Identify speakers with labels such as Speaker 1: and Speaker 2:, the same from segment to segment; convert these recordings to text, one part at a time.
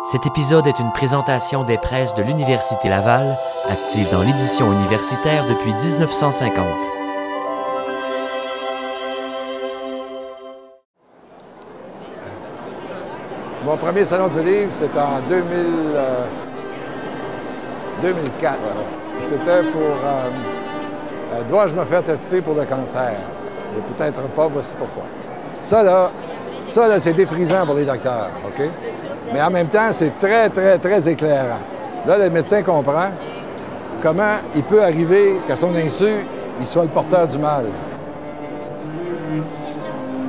Speaker 1: Cet épisode est une présentation des presses de l'Université Laval, active dans l'édition universitaire depuis 1950.
Speaker 2: Mon premier salon du livre, c'était en 2004. C'était pour dois-je me faire tester pour le cancer? Et peut-être pas, voici pourquoi. Ça, là, c'est défrisant pour les docteurs, OK? Mais en même temps, c'est très, très, très éclairant. Là, le médecin comprend comment il peut arriver qu'à son insu, il soit le porteur du mal.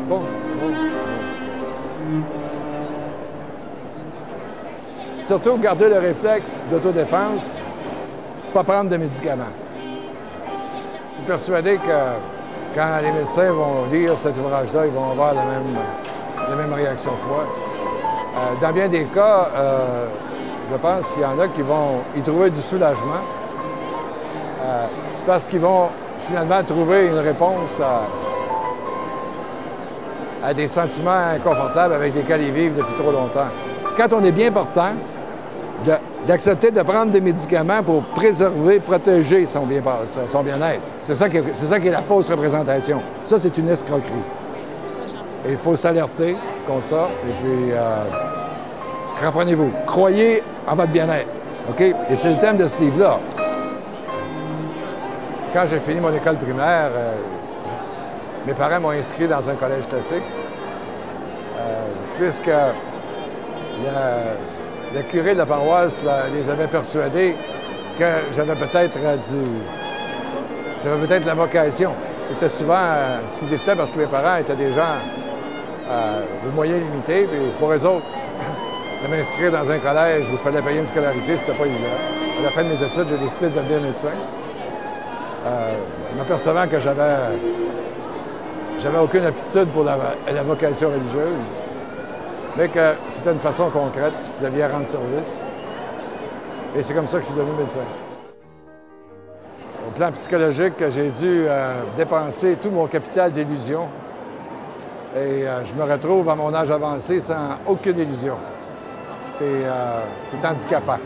Speaker 2: Bon. Surtout, garder le réflexe d'autodéfense, pas prendre de médicaments. Je suis persuadé que quand les médecins vont lire cet ouvrage-là, ils vont avoir la même réaction que moi. Dans bien des cas, je pense qu'il y en a qui vont y trouver du soulagement parce qu'ils vont finalement trouver une réponse à des sentiments inconfortables avec lesquels ils vivent depuis trop longtemps. Quand on est bien portant, d'accepter de prendre des médicaments pour préserver, protéger son bien-être. C'est ça qui est la fausse représentation. Ça, c'est une escroquerie. Et il faut s'alerter contre ça. Et puis, comprenez-vous, croyez en votre bien-être. OK? Et c'est le thème de ce livre-là. Quand j'ai fini mon école primaire, mes parents m'ont inscrit dans un collège classique, puisque le curé de la paroisse les avait persuadés que j'avais peut-être la vocation. C'était souvent ce qu'ils décidaient parce que mes parents étaient des gens de moyens limités. Puis pour eux autres, de m'inscrire dans un collège où il fallait payer une scolarité, c'était pas évident. À la fin de mes études, j'ai décidé de devenir médecin. M'apercevant que j'avais aucune aptitude pour la vocation religieuse, mais que c'était une façon concrète de bien rendre service. Et c'est comme ça que je suis devenu médecin. Au plan psychologique, j'ai dû dépenser tout mon capital d'illusions. Et je me retrouve à mon âge avancé sans aucune illusion. C'est handicapant.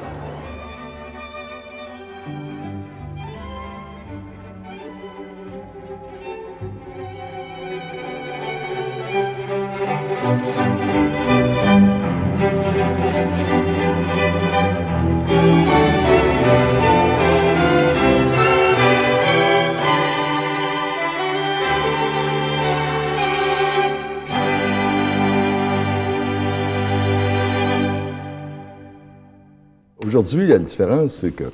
Speaker 3: Aujourd'hui, la différence, c'est que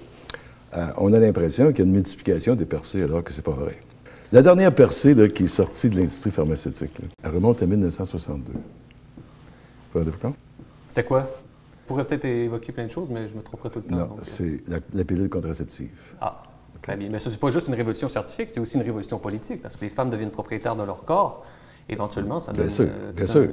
Speaker 3: on a l'impression qu'il y a une multiplication des percées alors que c'est pas vrai. La dernière percée là, qui est sortie de l'industrie pharmaceutique, là, elle remonte à 1962. Vous rendez-vous compte?
Speaker 4: C'était quoi? Je pourrais peut-être évoquer plein de choses, mais je me tromperais tout le temps.
Speaker 3: Non, c'est la pilule contraceptive.
Speaker 4: Ah, très bien. Mais ça, c'est pas juste une révolution scientifique, c'est aussi une révolution politique, parce que les femmes deviennent propriétaires de leur corps. Éventuellement, ça donne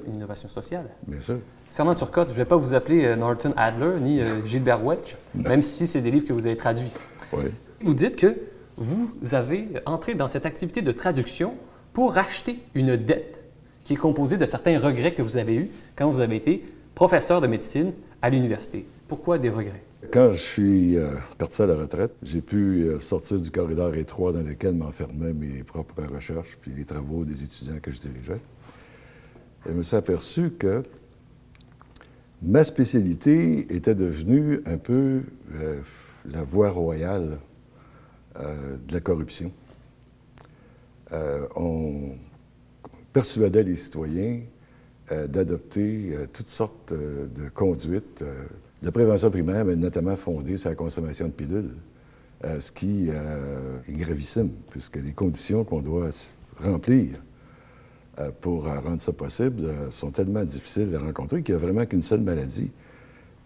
Speaker 4: une innovation sociale.
Speaker 3: Bien sûr.
Speaker 4: Fernand Turcotte, je ne vais pas vous appeler Norton Adler ni Gilbert Wedge, même si c'est des livres que vous avez traduits.
Speaker 3: Oui.
Speaker 4: Vous dites que vous avez entré dans cette activité de traduction pour racheter une dette qui est composée de certains regrets que vous avez eus quand vous avez été professeur de médecine à l'université. Pourquoi des regrets?
Speaker 3: Quand je suis parti à la retraite, j'ai pu sortir du corridor étroit dans lequel m'enfermaient mes propres recherches puis les travaux des étudiants que je dirigeais. Et je me suis aperçu que ma spécialité était devenue un peu la voie royale de la corruption. On persuadait les citoyens d'adopter toutes sortes de conduites de prévention primaire, mais notamment fondée sur la consommation de pilules, ce qui est gravissime, puisque les conditions qu'on doit remplir pour rendre ça possible sont tellement difficiles à rencontrer qu'il n'y a vraiment qu'une seule maladie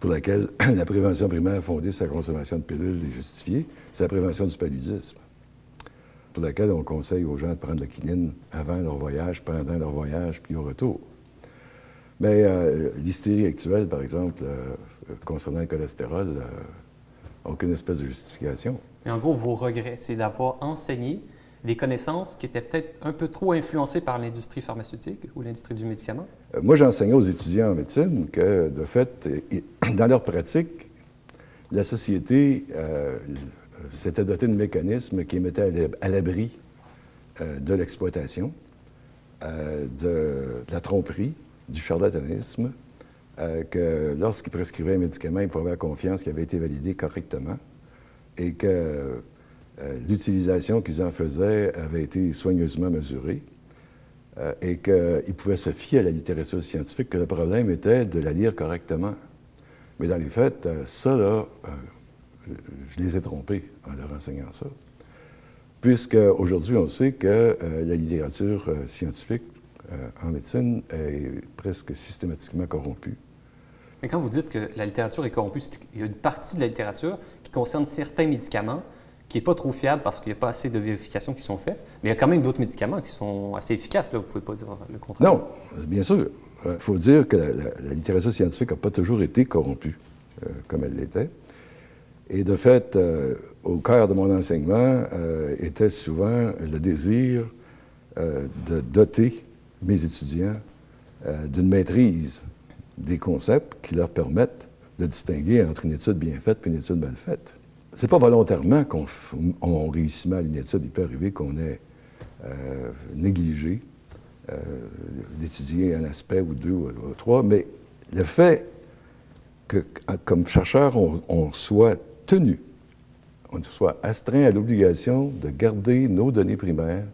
Speaker 3: pour laquelle la prévention primaire fondée sur la consommation de pilules est justifiée, c'est la prévention du paludisme, pour laquelle on conseille aux gens de prendre la quinine avant leur voyage, pendant leur voyage, puis au retour. Mais l'hystérie actuelle, par exemple, concernant le cholestérol, n'a aucune espèce de justification.
Speaker 4: Et en gros, vos regrets, c'est d'avoir enseigné des connaissances qui étaient peut-être un peu trop influencées par l'industrie pharmaceutique ou l'industrie du médicament?
Speaker 3: Moi, j'enseignais aux étudiants en médecine que, de fait, dans leur pratique, la société s'était dotée de mécanismes qui mettaient à l'abri de l'exploitation, de la tromperie, du charlatanisme, que lorsqu'ils prescrivaient un médicament, il faut avoir confiance qu'il avait été validé correctement et que l'utilisation qu'ils en faisaient avait été soigneusement mesurée et qu'ils pouvaient se fier à la littérature scientifique, que le problème était de la lire correctement. Mais dans les faits, ça, là, je les ai trompés en leur enseignant ça. Puisque aujourd'hui, on sait que la littérature scientifique en médecine est presque systématiquement corrompue.
Speaker 4: Mais quand vous dites que la littérature est corrompue, il y a une partie de la littérature qui concerne certains médicaments qui n'est pas trop fiable parce qu'il n'y a pas assez de vérifications qui sont faites. Mais il y a quand même d'autres médicaments qui sont assez efficaces, là. Vous ne pouvez pas dire le contraire.
Speaker 3: Non, bien sûr. Il faut dire que la littérature scientifique n'a pas toujours été corrompue comme elle l'était. Et de fait, au cœur de mon enseignement était souvent le désir de doter mes étudiants d'une maîtrise des concepts qui leur permettent de distinguer entre une étude bien faite et une étude mal faite. C'est pas volontairement qu'on réussit mal une étude. Il peut arriver qu'on ait négligé d'étudier un aspect ou deux ou trois, mais le fait que, comme chercheur, on soit tenu, on soit astreint à l'obligation de garder nos données primaires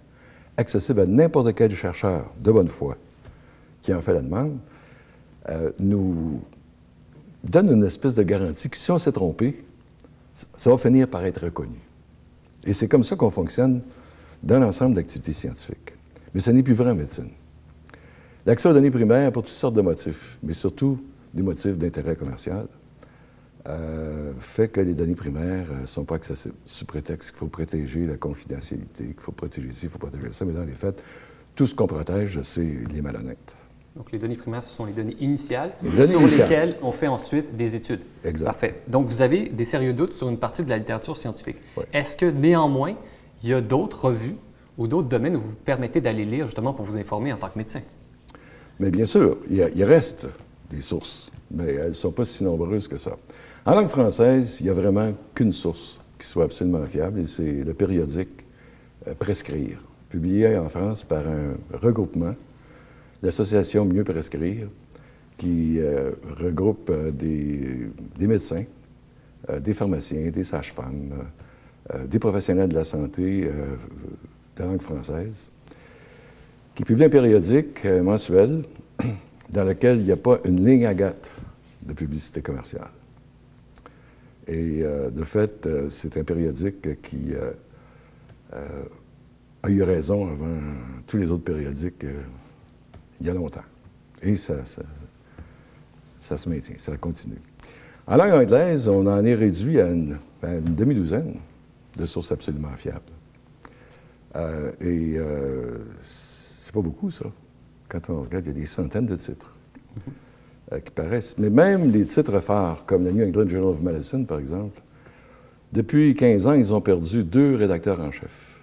Speaker 3: accessibles à n'importe quel chercheur de bonne foi qui en fait la demande, nous donne une espèce de garantie que si on s'est trompé, ça va finir par être reconnu. Et c'est comme ça qu'on fonctionne dans l'ensemble d'activités scientifiques. Mais ce n'est plus vrai en médecine. L'accès aux données primaires pour toutes sortes de motifs, mais surtout des motifs d'intérêt commercial, fait que les données primaires ne sont pas accessibles, sous prétexte qu'il faut protéger la confidentialité, qu'il faut protéger ci, il faut protéger ça, mais dans les faits, tout ce qu'on protège, c'est les malhonnêtes.
Speaker 4: Donc, les données primaires, ce sont les données initiales
Speaker 3: sur
Speaker 4: lesquelles on fait ensuite des études.
Speaker 3: Exact.
Speaker 4: Parfait. Donc, vous avez des sérieux doutes sur une partie de la littérature scientifique.
Speaker 3: Oui.
Speaker 4: Est-ce que, néanmoins, il y a d'autres revues ou d'autres domaines où vous vous permettez d'aller lire justement pour vous informer en tant que médecin?
Speaker 3: Mais bien sûr, il reste des sources, mais elles ne sont pas si nombreuses que ça. En langue française, il n'y a vraiment qu'une source qui soit absolument fiable, et c'est le périodique Prescrire, publié en France par un regroupement, l'association Mieux Prescrire, qui regroupe des médecins, des pharmaciens, des sages-femmes, des professionnels de la santé de langue française, qui publie un périodique mensuel dans lequel il n'y a pas une ligne agate de publicité commerciale. Et de fait, c'est un périodique qui a eu raison avant tous les autres périodiques il y a longtemps. Et ça se maintient, ça continue. En langue anglaise, on en est réduit à une demi-douzaine de sources absolument fiables. C'est pas beaucoup, ça. Quand on regarde, il y a des centaines de titres qui paraissent. Mais même les titres phares, comme le New England Journal of Medicine, par exemple, depuis 15 ans, ils ont perdu 2 rédacteurs en chef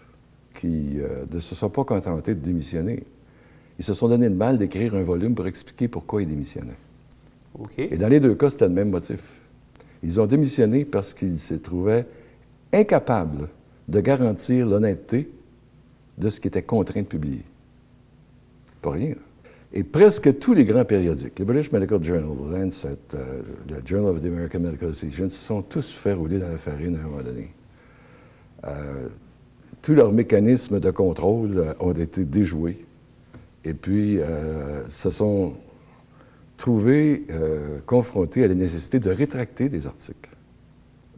Speaker 3: qui ne se sont pas contentés de démissionner. Ils se sont donné le mal d'écrire un volume pour expliquer pourquoi ils démissionnaient.
Speaker 4: Okay.
Speaker 3: Et dans les 2 cas, c'était le même motif. Ils ont démissionné parce qu'ils se trouvaient incapables de garantir l'honnêteté de ce qu'ils étaient contraints de publier. Pas rien. Et presque tous les grands périodiques, le British Medical Journal, le Lancet, le Journal of the American Medical Association, se sont tous fait rouler dans la farine à un moment donné. Tous leurs mécanismes de contrôle ont été déjoués. Et puis, se sont trouvés confrontés à la nécessité de rétracter des articles.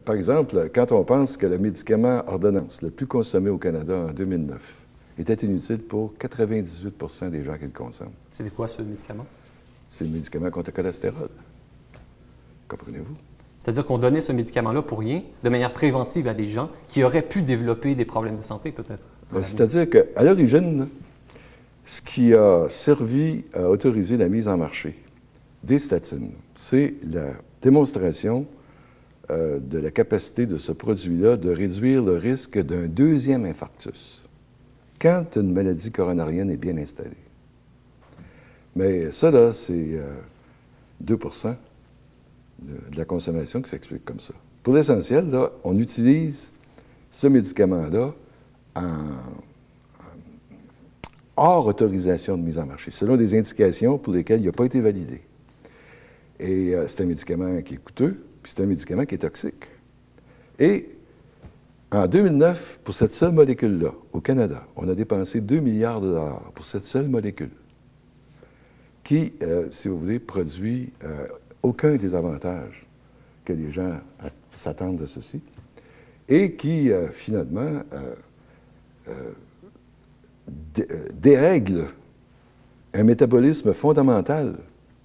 Speaker 3: Par exemple, quand on pense que le médicament ordonnance le plus consommé au Canada en 2009 était inutile pour 98 % des gens qui le consomment.
Speaker 4: C'était quoi ce médicament?
Speaker 3: C'est le médicament contre le cholestérol. Comprenez-vous?
Speaker 4: C'est-à-dire qu'on donnait ce médicament-là pour rien, de manière préventive à des gens qui auraient pu développer des problèmes de santé, peut-être.
Speaker 3: C'est-à-dire qu'à l'origine, ce qui a servi à autoriser la mise en marché des statines, c'est la démonstration de la capacité de ce produit-là de réduire le risque d'un 2e infarctus. quand une maladie coronarienne est bien installée. Mais ça, là, c'est 2 de la consommation qui s'explique comme ça. Pour l'essentiel, là, on utilise ce médicament-là hors autorisation de mise en marché, selon des indications pour lesquelles il n'a pas été validé. Et c'est un médicament qui est coûteux, puis c'est un médicament qui est toxique. Et en 2009, pour cette seule molécule-là, au Canada, on a dépensé 2 milliards de dollars pour cette seule molécule qui, si vous voulez, produit aucun des avantages que les gens s'attendent de ceci et qui, finalement, dérègle un métabolisme fondamental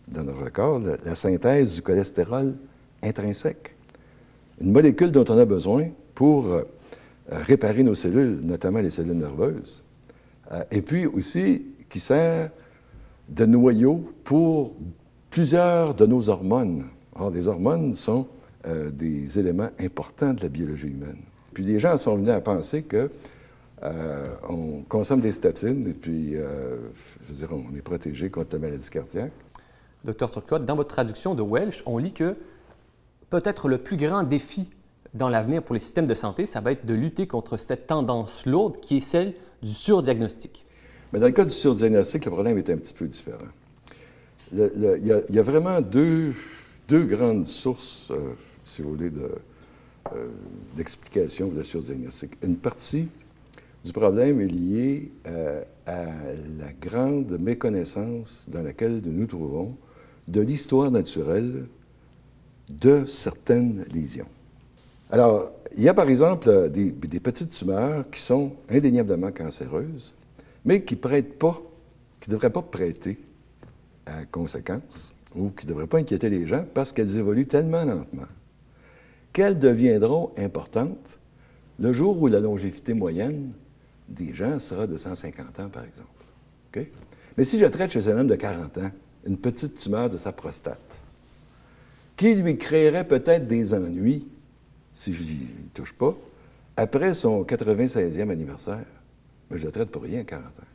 Speaker 3: dans notre corps, la synthèse du cholestérol intrinsèque. Une molécule dont on a besoin pour réparer nos cellules, notamment les cellules nerveuses, et puis aussi qui sert de noyau pour plusieurs de nos hormones. Or, les hormones sont des éléments importants de la biologie humaine. Puis les gens sont venus à penser que on consomme des statines et puis, je veux dire, on est protégé contre la maladie cardiaque.
Speaker 4: Docteur Turcotte, dans votre traduction de Welsh, on lit que peut-être le plus grand défi dans l'avenir pour les systèmes de santé, ça va être de lutter contre cette tendance lourde qui est celle du surdiagnostic.
Speaker 3: Mais dans le cas du surdiagnostic, le problème est un petit peu différent. Il y a vraiment deux grandes sources, si vous voulez, d'explication de le surdiagnostic. Une partie du problème est liée à la grande méconnaissance dans laquelle nous nous trouvons de l'histoire naturelle de certaines lésions. Alors, il y a par exemple des petites tumeurs qui sont indéniablement cancéreuses, mais qui ne devraient pas prêter à conséquence ou qui ne devraient pas inquiéter les gens parce qu'elles évoluent tellement lentement qu'elles deviendront importantes le jour où la longévité moyenne des gens sera de 150 ans, par exemple. Okay? Mais si je traite chez un homme de 40 ans une petite tumeur de sa prostate, qui lui créerait peut-être des ennuis, si je n'y touche pas, après son 96e anniversaire, mais je le traite pour rien à 40 ans.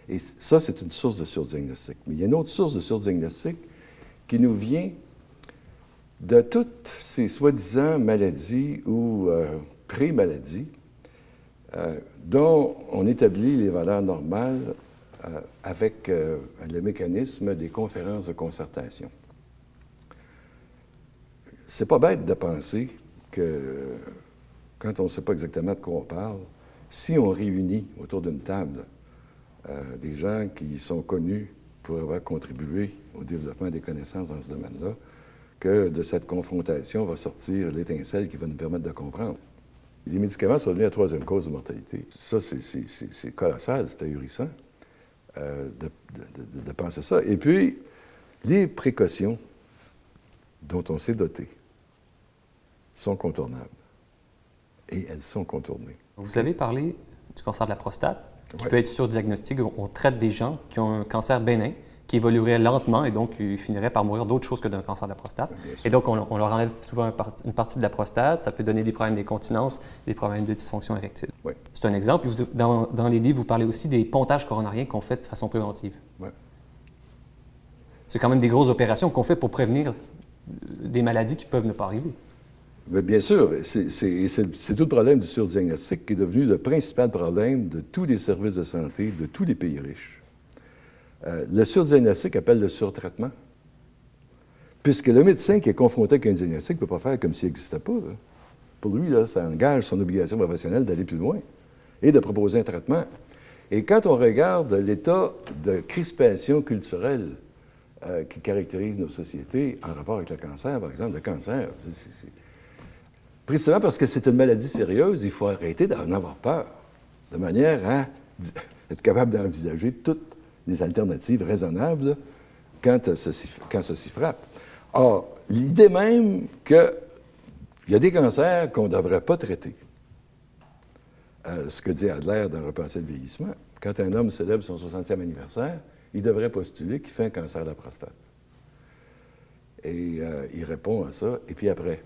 Speaker 3: Et ça, c'est une source de surdiagnostic. Mais il y a une autre source de surdiagnostic qui nous vient de toutes ces soi-disant maladies ou pré-maladies dont on établit les valeurs normales avec le mécanisme des conférences de concertation. C'est pas bête de penser que, quand on ne sait pas exactement de quoi on parle, si on réunit autour d'une table des gens qui sont connus pour avoir contribué au développement des connaissances dans ce domaine-là, que de cette confrontation va sortir l'étincelle qui va nous permettre de comprendre. Les médicaments sont devenus la troisième cause de mortalité. Ça, c'est colossal, c'est ahurissant de penser ça. Et puis, les précautions dont on s'est doté sont contournables. Et elles sont contournées.
Speaker 4: Vous avez parlé du cancer de la prostate, qui peut être surdiagnostic. On traite des gens qui ont un cancer bénin, qui évoluerait lentement et donc ils finiraient par mourir d'autre chose que d'un cancer de la prostate. Et donc, on leur enlève souvent une partie de la prostate. Ça peut donner des problèmes d'incontinence, des problèmes de dysfonction érectile.
Speaker 3: Oui.
Speaker 4: C'est un exemple. Dans les livres, vous parlez aussi des pontages coronariens qu'on fait de façon préventive. Oui. C'est quand même des grosses opérations qu'on fait pour prévenir des maladies qui peuvent ne pas arriver.
Speaker 3: Mais bien sûr, c'est tout le problème du surdiagnostic qui est devenu le principal problème de tous les services de santé de tous les pays riches. Le surdiagnostic appelle le surtraitement. Puisque le médecin qui est confronté avec un diagnostic ne peut pas faire comme s'il n'existait pas. Là. Pour lui, là, ça engage son obligation professionnelle d'aller plus loin et de proposer un traitement. Et quand on regarde l'état de crispation culturelle qui caractérise nos sociétés en rapport avec le cancer, par exemple, le cancer, précisément parce que c'est une maladie sérieuse, il faut arrêter d'en avoir peur, de manière à être capable d'envisager toutes les alternatives raisonnables quand ceci frappe. Or, l'idée même qu'il y a des cancers qu'on ne devrait pas traiter, ce que dit Adler dans Repenser le vieillissement, quand un homme célèbre son 60e anniversaire, il devrait postuler qu'il fait un cancer de la prostate. Et il répond à ça, et puis après,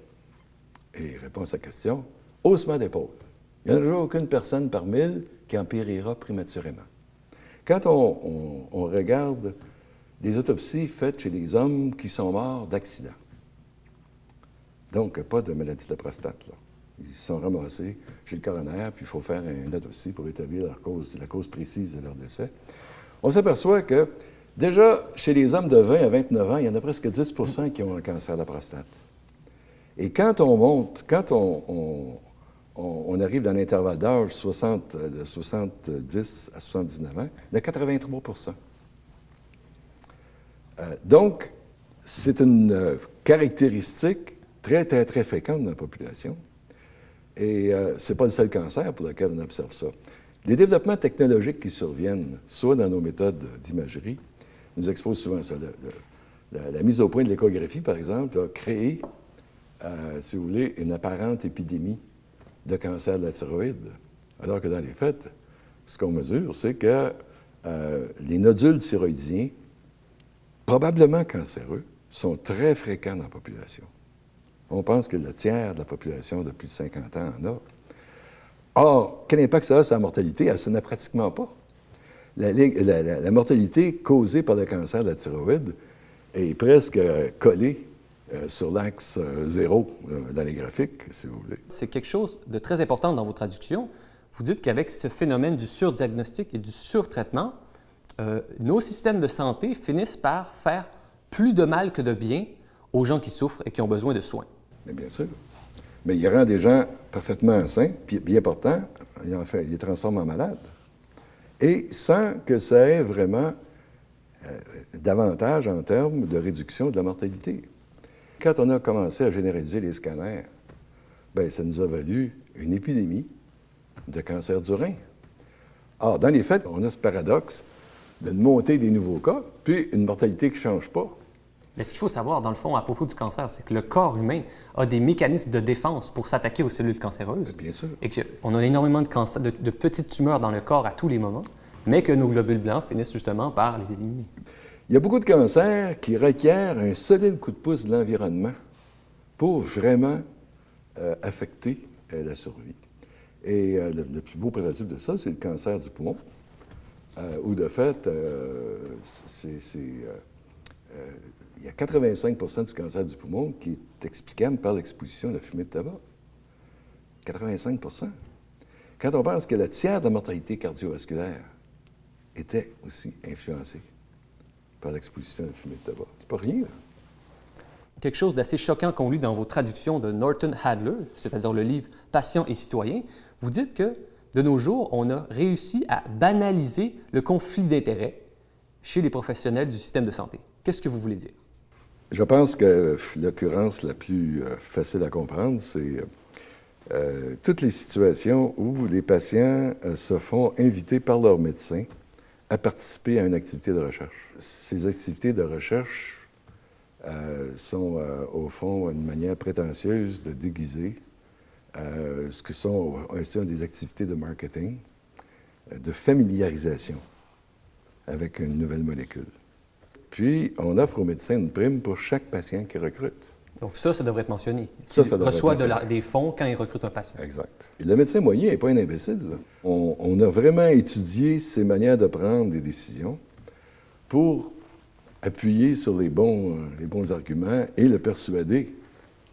Speaker 3: il répond à sa question, haussement d'épaule. Il n'y en aura aucune personne par 1000 qui en périra prématurément. Quand on regarde des autopsies faites chez les hommes qui sont morts d'accident, donc pas de maladie de la prostate, là. Ils se sont ramassés chez le coroner, puis il faut faire une autopsie pour établir la cause précise de leur décès. On s'aperçoit que, déjà, chez les hommes de 20 à 29 ans, il y en a presque 10 qui ont un cancer de la prostate. Et quand on monte, quand on arrive dans l'intervalle d'âge de 70 à 79 ans, il y a 83 donc, c'est une caractéristique très, très, très fréquente dans la population. Et ce n'est pas le seul cancer pour lequel on observe ça. Les développements technologiques qui surviennent, soit dans nos méthodes d'imagerie, nous exposent souvent ça. La mise au point de l'échographie, par exemple, a créé, si vous voulez, une apparente épidémie de cancer de la thyroïde. Alors que dans les faits, ce qu'on mesure, c'est que les nodules thyroïdiens, probablement cancéreux, sont très fréquents dans la population. On pense que le tiers de la population de plus de 50 ans en a. Or, quel impact ça a sur la mortalité? Ça n'a pratiquement pas. La mortalité causée par le cancer de la thyroïde est presque collée sur l'axe zéro dans les graphiques, si vous voulez.
Speaker 4: C'est quelque chose de très important dans vos traductions. Vous dites qu'avec ce phénomène du surdiagnostic et du surtraitement, nos systèmes de santé finissent par faire plus de mal que de bien aux gens qui souffrent et qui ont besoin de soins.
Speaker 3: Mais bien sûr. Mais il rend des gens parfaitement sains, puis bien portants, il les transforme en malades. Et sans que ça ait vraiment d'avantage en termes de réduction de la mortalité. Quand on a commencé à généraliser les scanners, bien, ça nous a valu une épidémie de cancer du rein. Or, dans les faits, on a ce paradoxe de monter des nouveaux cas, puis une mortalité qui ne change pas.
Speaker 4: Mais ce qu'il faut savoir, dans le fond, à propos du cancer, c'est que le corps humain a des mécanismes de défense pour s'attaquer aux cellules cancéreuses.
Speaker 3: Bien sûr.
Speaker 4: Et qu'on a énormément de petites tumeurs dans le corps à tous les moments, mais que nos globules blancs finissent justement par les éliminer.
Speaker 3: Il y a beaucoup de cancers qui requièrent un solide coup de pouce de l'environnement pour vraiment affecter la survie. Et le plus beau prototype de ça, c'est le cancer du poumon, où de fait, il y a 85 du cancer du poumon qui est explicable par l'exposition à la fumée de tabac. 85 Quand on pense que le tiers de la mortalité cardiovasculaire était aussi influencé par l'exposition à la fumée de tabac. C'est pas rien, là.
Speaker 4: Quelque chose d'assez choquant qu'on lit dans vos traductions de Norton Hadler, c'est-à-dire le livre « Patients et citoyens », vous dites que, de nos jours, on a réussi à banaliser le conflit d'intérêts chez les professionnels du système de santé. Qu'est-ce que vous voulez dire?
Speaker 3: Je pense que l'occurrence la plus facile à comprendre, c'est toutes les situations où les patients se font inviter par leur médecin à participer à une activité de recherche. Ces activités de recherche sont, au fond, une manière prétentieuse de déguiser ce que sont des activités de marketing, de familiarisation avec une nouvelle molécule. Puis, on offre aux médecins une prime pour chaque patient qu'ils recrutent.
Speaker 4: Donc ça devrait être mentionné.
Speaker 3: Ça
Speaker 4: devrait reçoit des fonds quand il recrute un patient.
Speaker 3: Exact. Et le médecin moyen n'est pas un imbécile, là. On a vraiment étudié ses manières de prendre des décisions pour appuyer sur les bons arguments et le persuader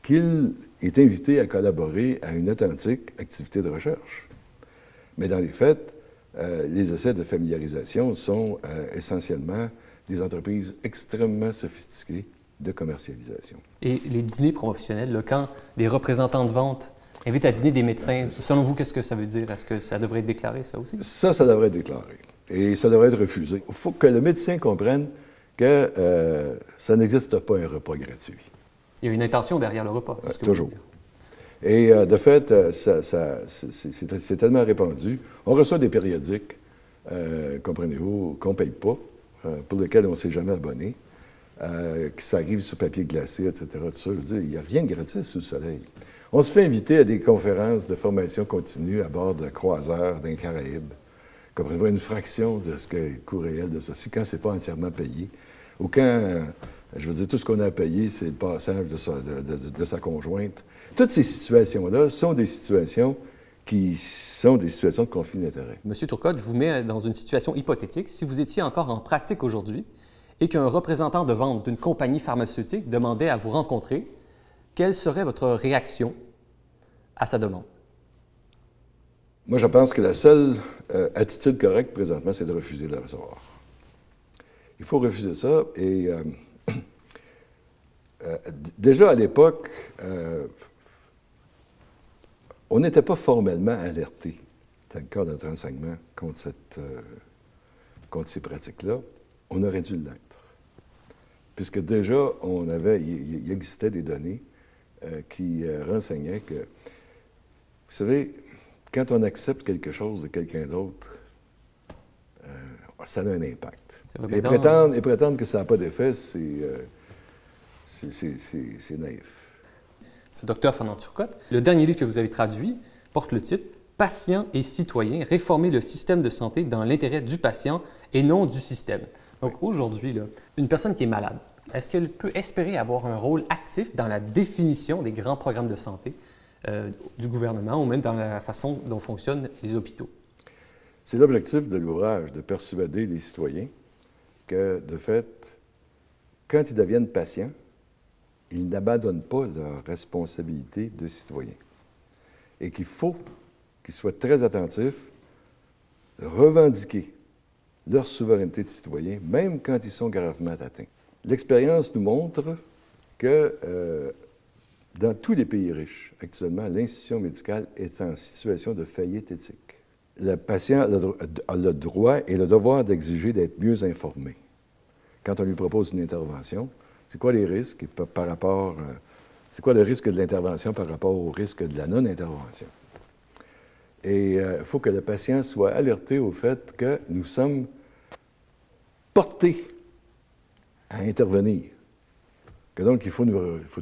Speaker 3: qu'il est invité à collaborer à une authentique activité de recherche. Mais dans les faits, les essais de familiarisation sont essentiellement des entreprises extrêmement sophistiquées de commercialisation.
Speaker 4: Et les dîners promotionnels, là, quand les représentants de vente invitent à dîner des médecins, selon vous, qu'est-ce que ça veut dire? Est-ce que ça devrait être déclaré, ça aussi?
Speaker 3: Ça devrait être déclaré. Et ça devrait être refusé. Il faut que le médecin comprenne que ça n'existe pas un repas gratuit.
Speaker 4: Il y a une intention derrière le repas, c'est ce que
Speaker 3: toujours.
Speaker 4: vous voulez dire.
Speaker 3: Et de fait, c'est tellement répandu. On reçoit des périodiques, comprenez-vous, qu'on ne paye pas, pour lesquels on ne s'est jamais abonné, que ça arrive sur papier glacé, etc. Tout ça. Je veux dire, il n'y a rien de gratuit sous le soleil. On se fait inviter à des conférences de formation continue à bord de croiseurs d'un Caraïbes. Comprenez-vous, une fraction de ce qu'est le coût réel de ceci, quand ce n'est pas entièrement payé. Ou quand, je veux dire, tout ce qu'on a à payer, c'est le passage de sa conjointe. Toutes ces situations-là sont des situations qui sont des situations de conflit d'intérêts.
Speaker 4: Monsieur Turcotte, je vous mets dans une situation hypothétique. Si vous étiez encore en pratique aujourd'hui et qu'un représentant de vente d'une compagnie pharmaceutique demandait à vous rencontrer, quelle serait votre réaction à sa demande?
Speaker 3: Moi, je pense que la seule attitude correcte présentement, c'est de refuser de le recevoir. Il faut refuser ça. Et déjà à l'époque, on n'était pas formellement alerté dans le cadre de notre enseignement contre ces pratiques-là. On aurait dû l'être. Puisque déjà, il existait des données qui renseignaient que, vous savez, quand on accepte quelque chose de quelqu'un d'autre, ça a un impact. Et prétendre que ça n'a pas d'effet, c'est naïf.
Speaker 4: Docteur Fernand Turcotte, le dernier livre que vous avez traduit porte le titre « Patients et citoyens, réformer le système de santé dans l'intérêt du patient et non du système ». Donc aujourd'hui, une personne qui est malade, est-ce qu'elle peut espérer avoir un rôle actif dans la définition des grands programmes de santé du gouvernement ou même dans la façon dont fonctionnent les hôpitaux?
Speaker 3: C'est l'objectif de l'ouvrage, de persuader les citoyens que, de fait, quand ils deviennent patients, ils n'abandonnent pas leurs responsabilités de citoyens. Et qu'il faut qu'ils soient très attentifs, revendiquer leur souveraineté de citoyens, même quand ils sont gravement atteints. L'expérience nous montre que dans tous les pays riches, actuellement, l'institution médicale est en situation de faillite éthique. Le patient a le droit et le devoir d'exiger d'être mieux informé. Quand on lui propose une intervention, c'est quoi les risques par rapport... c'est quoi le risque de l'intervention par rapport au risque de la non-intervention? Et il faut que le patient soit alerté au fait que nous sommes portés à intervenir. Que donc, il faut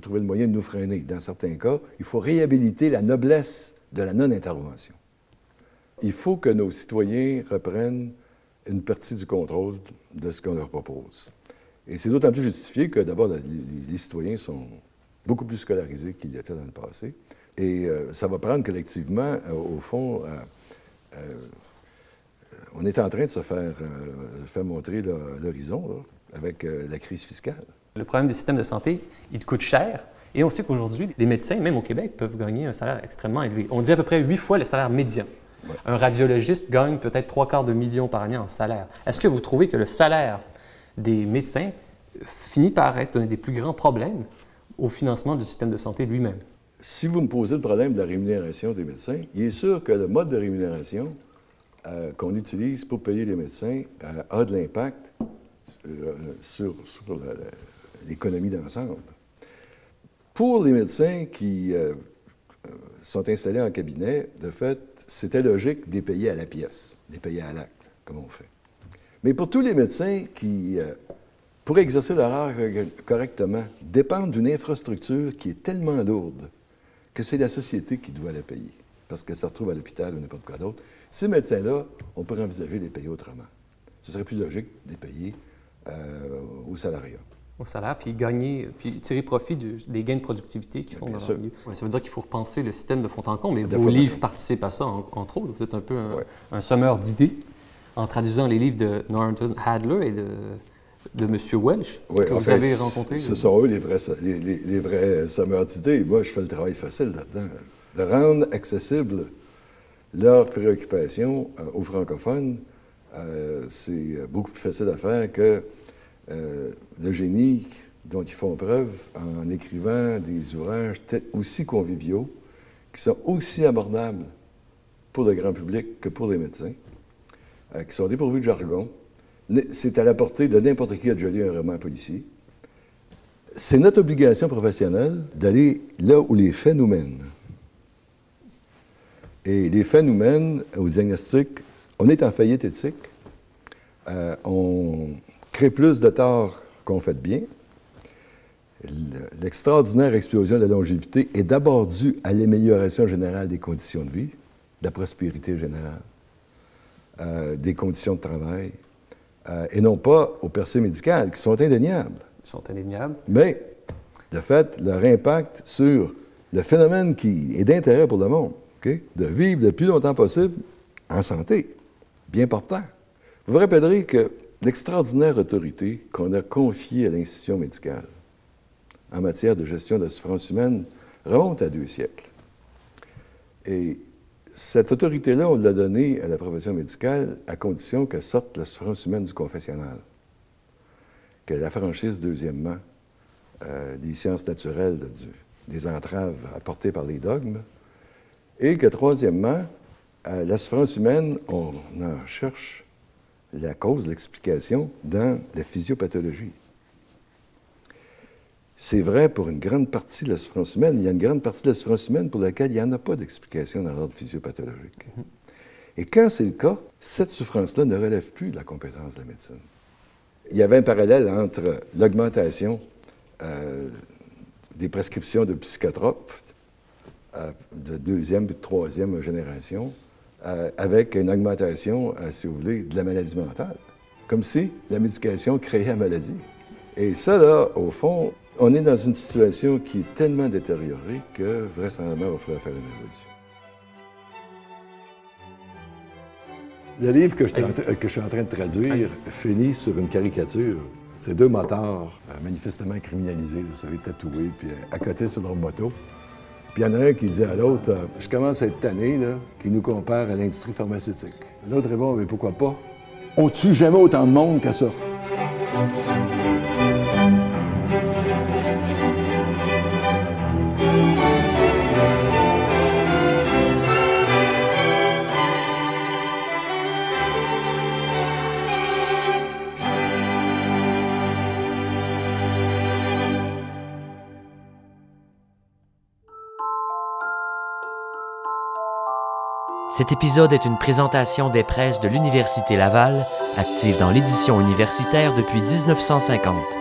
Speaker 3: trouver le moyen de nous freiner. Dans certains cas, il faut réhabiliter la noblesse de la non-intervention. Il faut que nos citoyens reprennent une partie du contrôle de ce qu'on leur propose. Et c'est d'autant plus justifié que, d'abord, les citoyens sont beaucoup plus scolarisés qu'ils l'étaient dans le passé. Et ça va prendre collectivement, au fond, on est en train de se faire montrer l'horizon avec la crise fiscale.
Speaker 4: Le problème des systèmes de santé, il coûte cher. Et on sait qu'aujourd'hui, les médecins, même au Québec, peuvent gagner un salaire extrêmement élevé. On dit à peu près 8 fois le salaire médian. Ouais. Un radiologiste gagne peut-être 3/4 de million en salaire. Est-ce que vous trouvez que le salaire des médecins finit par être un des plus grands problèmes au financement du système de santé lui-même?
Speaker 3: Si vous me posez le problème de la rémunération des médecins, il est sûr que le mode de rémunération qu'on utilise pour payer les médecins a de l'impact sur l'économie d'ensemble. Pour les médecins qui sont installés en cabinet, de fait, c'était logique de les payer à la pièce, de les payer à l'acte, comme on fait. Mais pour tous les médecins qui, pour exercer leur art correctement, dépendent d'une infrastructure qui est tellement lourde que c'est la société qui doit la payer, parce qu'elle se retrouve à l'hôpital ou n'importe quoi d'autre. Ces médecins-là, on pourrait envisager de les payer autrement. Ce serait plus logique de les payer au salariat. Au
Speaker 4: salaire, puis tirer profit des gains de productivité qu'ils font dans leur milieu. Ouais, ça veut dire qu'il faut repenser le système de fond en comble, mais vos livres participent à ça, entre autres. Vous êtes un peu un sommeur d'idées en traduisant les livres de Norton Adler et de M. Welch, que vous avez rencontrés.
Speaker 3: Ce sont eux les vrais sommeurs d'idées. Moi, je fais le travail facile là-dedans. De rendre accessible leurs préoccupations aux francophones, c'est beaucoup plus facile à faire que le génie dont ils font preuve en écrivant des ouvrages aussi conviviaux, qui sont aussi abordables pour le grand public que pour les médecins, qui sont dépourvus de jargon. C'est à la portée de n'importe qui a déjà lu un roman policier. C'est notre obligation professionnelle d'aller là où les faits nous mènent. Et les faits nous mènent au diagnostic. On est en faillite éthique. On crée plus de tort qu'on fait de bien. L'extraordinaire explosion de la longévité est d'abord due à l'amélioration générale des conditions de vie, de la prospérité générale, des conditions de travail, et non pas aux percées médicales, qui sont indéniables.
Speaker 4: Ils sont indéniables.
Speaker 3: Mais, de fait, leur impact sur le phénomène qui est d'intérêt pour le monde, OK? De vivre le plus longtemps possible en santé. Bien portant. Vous vous rappellerez que l'extraordinaire autorité qu'on a confiée à l'institution médicale en matière de gestion de la souffrance humaine remonte à 2 siècles. Et cette autorité-là, on l'a donnée à la profession médicale à condition qu'elle sorte la souffrance humaine du confessionnal, qu'elle affranchisse, deuxièmement, des sciences naturelles, des entraves apportées par les dogmes, et que, troisièmement, la souffrance humaine, on en cherche la cause, l'explication dans la physiopathologie. C'est vrai pour une grande partie de la souffrance humaine. Il y a une grande partie de la souffrance humaine pour laquelle il n'y en a pas d'explication dans l'ordre physiopathologique. Et quand c'est le cas, cette souffrance-là ne relève plus de la compétence de la médecine. Il y avait un parallèle entre l'augmentation des prescriptions de psychotropes de 2e et 3e génération avec une augmentation, si vous voulez, de la maladie mentale. Comme si la médication créait la maladie. Et ça, là, au fond, on est dans une situation qui est tellement détériorée que, vraisemblablement, il va falloir faire une évolution. Le livre que je suis en train de traduire finit sur une caricature. C'est 2 motards manifestement criminalisés, vous savez, tatoués, puis à côté sur leur moto. Puis il y en a un qui dit à l'autre, « Je commence à être tanné, là, qui nous compare à l'industrie pharmaceutique. » L'autre répond, « Mais pourquoi pas? On tue jamais autant de monde qu'à ça. »
Speaker 1: Cet épisode est une présentation des presses de l'Université Laval, active dans l'édition universitaire depuis 1950.